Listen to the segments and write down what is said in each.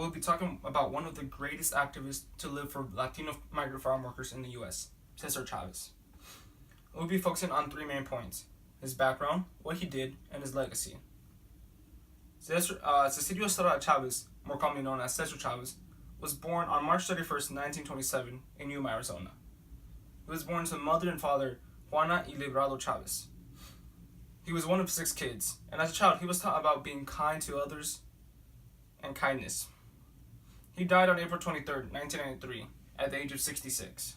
we'll be talking about one of the greatest activists to live for Latino migrant farm workers in the U.S., Cesar Chavez. We'll be focusing on three main points: his background, what he did, and his legacy. Cesar Chavez, more commonly known as Cesar Chavez, was born on March 31st, 1927, in Yuma, Arizona. He was born to mother and father Juana y Librado Chavez. He was one of 6 kids, and as a child, he was taught about being kind to others and kindness. He died on April 23rd, 1993, at the age of 66.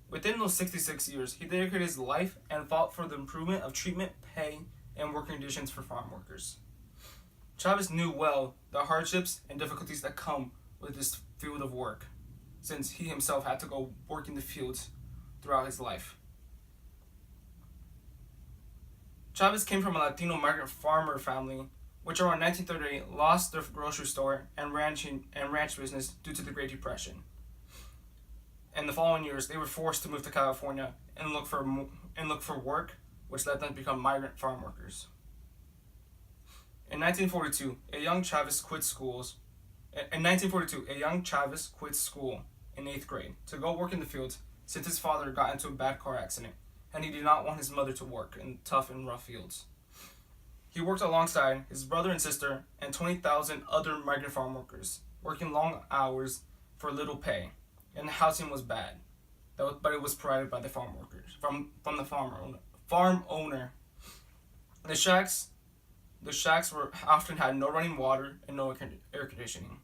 Within those 66 years, he dedicated his life and fought for the improvement of treatment, pay, and working conditions for farm workers. Chavez knew well the hardships and difficulties that come with this field of work, since he himself had to go work in the fields throughout his life. Chavez came from a Latino migrant farmer family, which around 1938 lost their grocery store and ranch business due to the Great Depression. In the following years, they were forced to move to California and look for work, which led them to become migrant farm workers. In 1942, a young Chavez quit school in 8th grade to go work in the fields, since his father got into a bad car accident and he did not want his mother to work in tough and rough fields. He worked alongside his brother and sister and 20,000 other migrant farm workers, working long hours for little pay, and the housing was bad, but it was provided by the farm workers from the farm owner. The shacks were often had no running water and no air conditioning.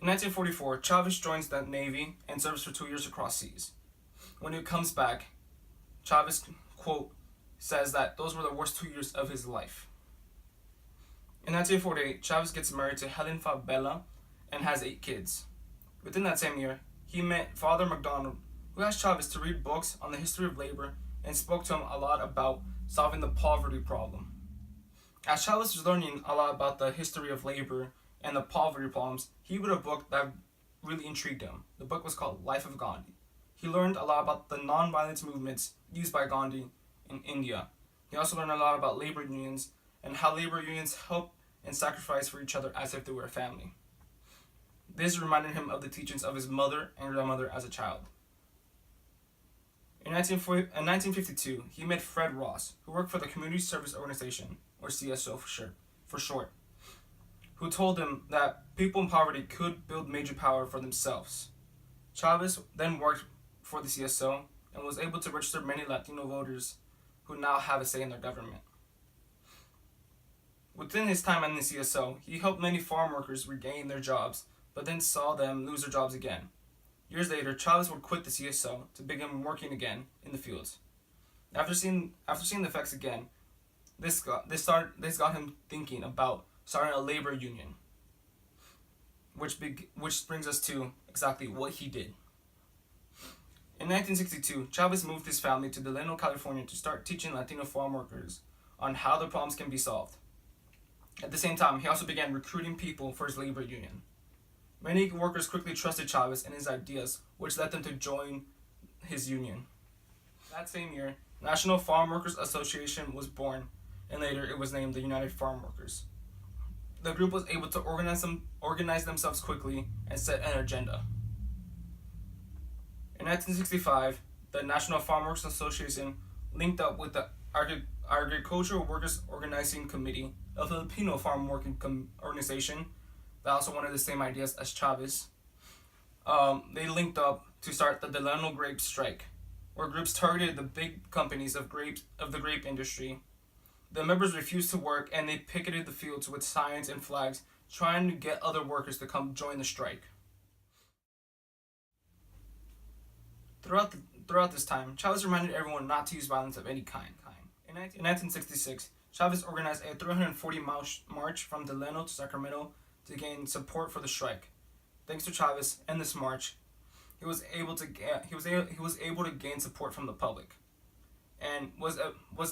In 1944, Chavez joins the Navy and serves for 2 years across seas. When he comes back, Chavez, quote, says that those were the worst 2 years of his life. In 1948, Chavez gets married to Helen Fabella and has 8 kids. Within that same year, he met Father McDonald, who asked Chavez to read books on the history of labor and spoke to him a lot about solving the poverty problem. As Chavez was learning a lot about the history of labor and the poverty problems, he read a book that really intrigued him. The book was called Life of Gandhi. He learned a lot about the non-violence movements used by Gandhi in India. He also learned a lot about labor unions and how labor unions help and sacrifice for each other as if they were a family. This reminded him of the teachings of his mother and grandmother as a child. In 1952, he met Fred Ross, who worked for the Community Service Organization, or CSO for short, who told him that people in poverty could build major power for themselves. Chavez then worked for the CSO and was able to register many Latino voters who now have a say in their government. Within his time in the CSO, he helped many farm workers regain their jobs, but then saw them lose their jobs again. Years later, Chavez would quit the CSO to begin working again in the fields. After seeing the effects again, this got him thinking about starting a labor union, which brings us to exactly what he did. In 1962, Chavez moved his family to Delano, California to start teaching Latino farm workers on how the problems can be solved. At the same time, he also began recruiting people for his labor union. Many workers quickly trusted Chavez and his ideas, which led them to join his union. That same year, National Farm Workers Association was born, and later it was named the United Farm Workers. The group was able to organize themselves quickly and set an agenda. In 1965, the National Farm Workers Association linked up with the Agricultural Workers Organizing Committee, a Filipino farm working organization that also wanted the same ideas as Chavez. They linked up to start the Delano Grape Strike, where groups targeted the big companies of the grape industry. The members refused to work and they picketed the fields with signs and flags, trying to get other workers to come join the strike. Throughout this time, Chavez reminded everyone not to use violence of any kind. In 1966, Chavez organized a 340-mile march from Delano to Sacramento to gain support for the strike. Thanks to Chavez and this march, he was able to gain support from the public, and was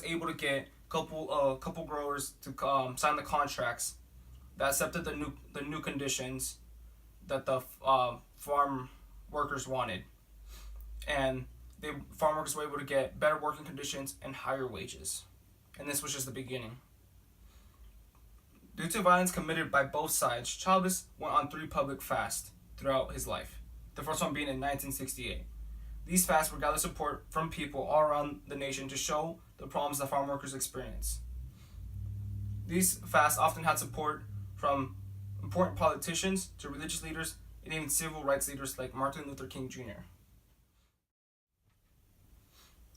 able to get couple growers to sign the contracts that accepted the new conditions that the farm workers wanted, and the farm workers were able to get better working conditions and higher wages. And this was just the beginning. Due to violence committed by both sides, Chavez went on 3 public fasts throughout his life, the first one being in 1968. These fasts would gather support from people all around the nation to show the problems that farm workers experience. These fasts often had support from important politicians to religious leaders and even civil rights leaders like Martin Luther King Jr.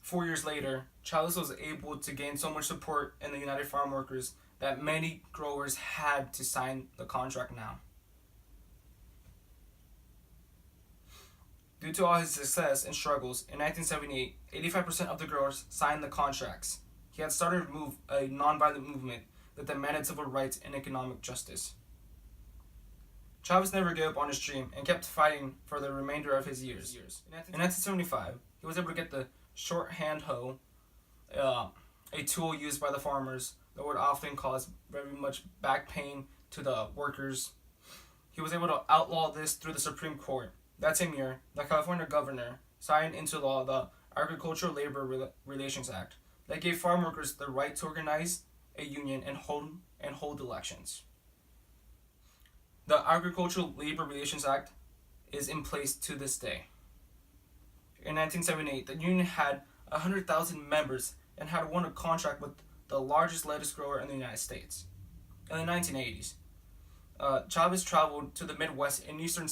4 years later, Chavez was able to gain so much support in the United Farm Workers that many growers had to sign the contract now. Due to all his success and struggles, in 1978, 85% of the growers signed the contracts. He had started a nonviolent movement that demanded civil rights and economic justice. Chavez never gave up on his dream and kept fighting for the remainder of his years. In 1975, he was able to get the shorthand hoe, a tool used by the farmers that would often cause very much back pain to the workers. He was able to outlaw this through the Supreme Court. That same year, the California governor signed into law the Agricultural Labor Relations Act that gave farm workers the right to organize a union and hold elections. The Agricultural Labor Relations Act is in place to this day. In 1978, the union had 100,000 members and had won a contract with the largest lettuce grower in the United States. In the 1980s, Chavez traveled to the Midwest and the eastern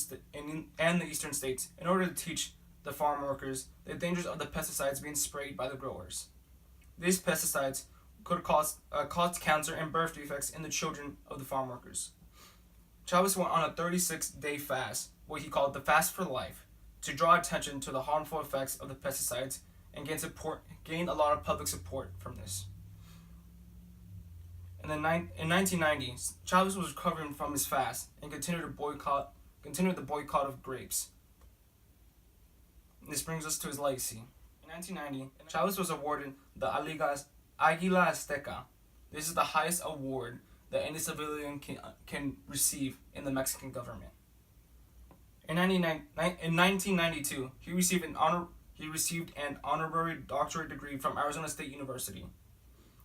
states in order to teach the farm workers the dangers of the pesticides being sprayed by the growers. These pesticides could cause cancer and birth defects in the children of the farm workers. Chavez went on a 36-day fast, what he called the Fast for Life, to draw attention to the harmful effects of the pesticides and gain a lot of public support from this. In 1990, Chavez was recovering from his fast and continued the boycott of grapes. This brings us to his legacy. In 1990, Chavez was awarded the Águila Azteca. This is the highest award that any civilian can receive in the Mexican government. In 1992, he received an honorary doctorate degree from Arizona State University,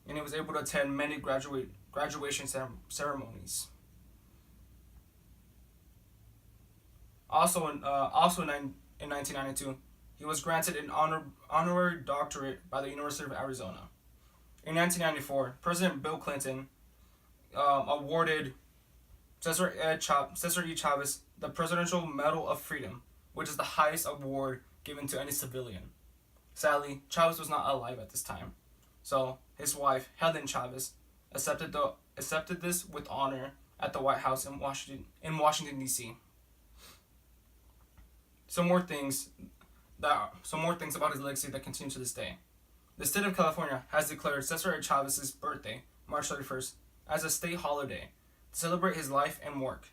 and he was able to attend many graduation ceremonies. Also in 1992, he was granted an honorary doctorate by the University of Arizona. In 1994, President Bill Clinton awarded Cesar E. Chavez the Presidential Medal of Freedom, which is the highest award given to any civilian. Sadly, Chavez was not alive at this time, so his wife, Helen Chavez, accepted this with honor at the White House in Washington, D.C. Some more things about his legacy that continue to this day. The state of California has declared Cesar Chavez's birthday, March 31st, as a state holiday to celebrate his life and work.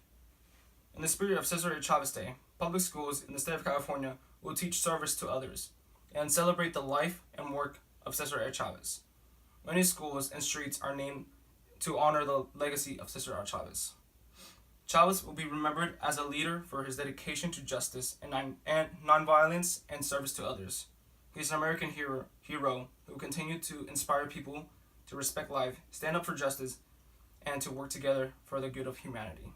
In the spirit of Cesar Chavez Day, public schools in the state of California will teach service to others and celebrate the life and work of Cesar Chavez. Many schools and streets are named to honor the legacy of Cesar Chavez. Chavez will be remembered as a leader for his dedication to justice and nonviolence and service to others. He is an American hero who continued to inspire people to respect life, stand up for justice, and to work together for the good of humanity.